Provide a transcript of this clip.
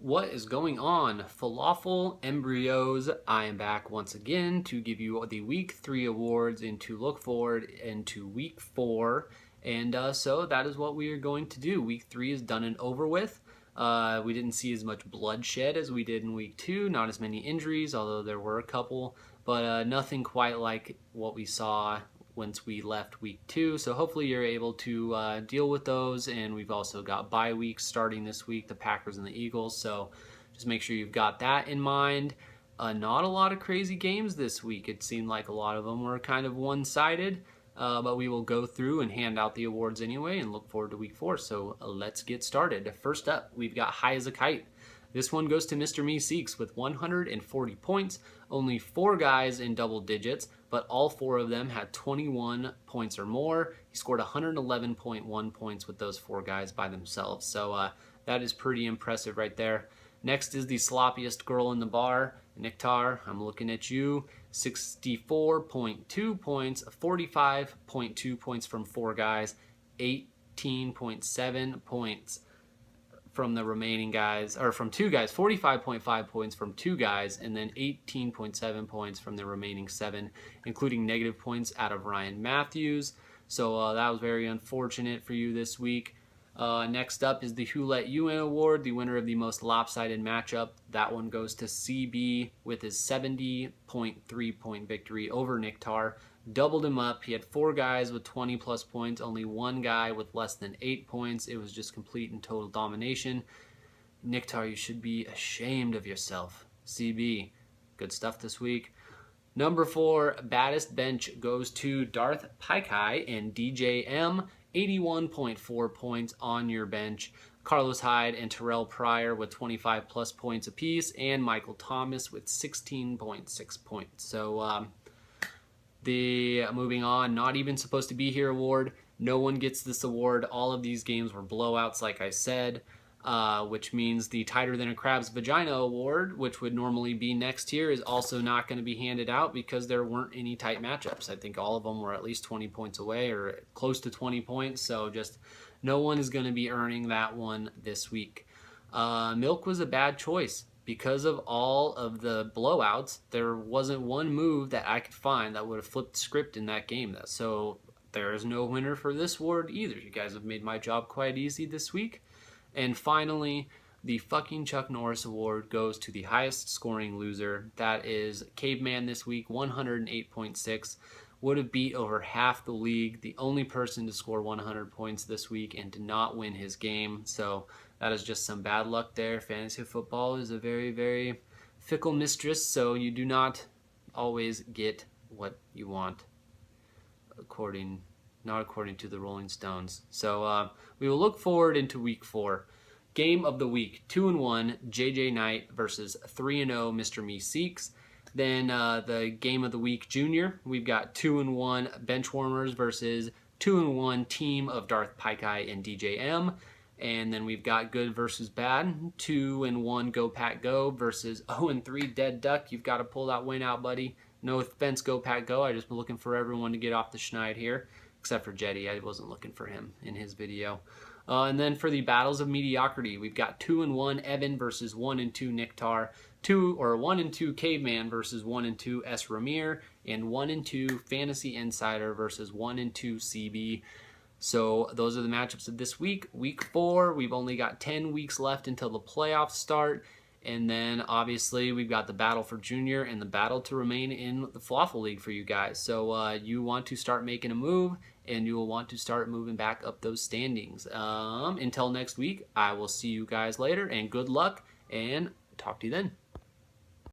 What is going on, Falafel Embryos? I am back once again to give you the Week 3 awards and to look forward into Week 4. And so that is what we are going to do. Week 3 is done and over with. We didn't see as much bloodshed as we did in Week 2. Not as many injuries, although there were a couple. But nothing quite like what we saw once we left Week 2. So hopefully you're able to deal with those. And we've also got bye weeks starting this week, the Packers and the Eagles. So just make sure you've got that in mind. Not a lot of crazy games this week. It seemed like a lot of them were kind of one-sided. But we will go through and hand out the awards anyway and look forward to Week 4. So let's get started. First up, we've got High as a Kite. This one goes to Mr. Me Seeks with 140 points. Only 4 guys in double digits, but all 4 of them had 21 points or more. He scored 111.1 points with those 4 guys by themselves. So that is pretty impressive right there. Next is the sloppiest girl in the bar, Niktar. I'm looking at you. 64.2 points, 45.2 points from 4 guys, 18.7 points from the remaining guys, or from 2 guys, 45.5 points from 2 guys, and then 18.7 points from the remaining 7, including negative points out of Ryan Matthews. So that was very unfortunate for you this week. Next up is the Who Let You In Award, the winner of the most lopsided matchup. That one goes to CB with his 70.3 point victory over Niktar. Doubled him up. He had 4 guys with 20 plus points, only 1 guy with less than 8 points. It was just complete and total domination. Niktar, you should be ashamed of yourself. CB, good stuff this week. Number 4, baddest bench goes to Darth Paikai and DJM. 81.4 points on your bench. Carlos Hyde and Terrell Pryor with 25 plus points apiece, and Michael Thomas with 16.6 points. So the moving on, not even supposed to be here award. No one gets this award. All of these games were blowouts, like I said, which means the tighter than a crab's vagina award, which would normally be next year, is also not going to be handed out because there weren't any tight matchups. I think all of them were at least 20 points away or close to 20 points. So just no one is going to be earning that one this week. Milk was a bad choice. Because of all of the blowouts, there wasn't one move that I could find that would have flipped the script in that game. So there is no winner for this award either. You guys have made my job quite easy this week. And finally, the fucking Chuck Norris Award goes to the highest scoring loser. That is Caveman this week, 108.6. Would have beat over half the league. The only person to score 100 points this week and to not win his game. So that is just some bad luck there. Fantasy football is a very, very fickle mistress. So you do not always get what you want, not according to the Rolling Stones. So we will look forward into Week 4. Game of the week, 2-1, JJ Knight versus 3-0, Mr. Me Seeks. Then the game of the week, Junior, we've got 2-1 Benchwarmers versus 2-1 team of Darth Paikai and DJM. And then we've got good versus bad, 2-1 Go Pack Go versus 0-3 Dead Duck. You've got to pull that win out, buddy. No offense, Go Pack Go. I just been looking for everyone to get off the schneid here, except for Jetty. I wasn't looking for him in his video. And then for the battles of mediocrity, we've got 2-1 Evan versus 1-2 Niktar, 1-2 Caveman versus 1-2 S Ramir, and 1-2 Fantasy Insider versus 1-2 CB. So those are the matchups of this week. Week 4, we've only got 10 weeks left until the playoffs start. And then obviously we've got the battle for Junior and the battle to remain in the FLAFFL League for you guys. So you want to start making a move, and you will want to start moving back up those standings. Until next week, I will see you guys later, and good luck, and talk to you then.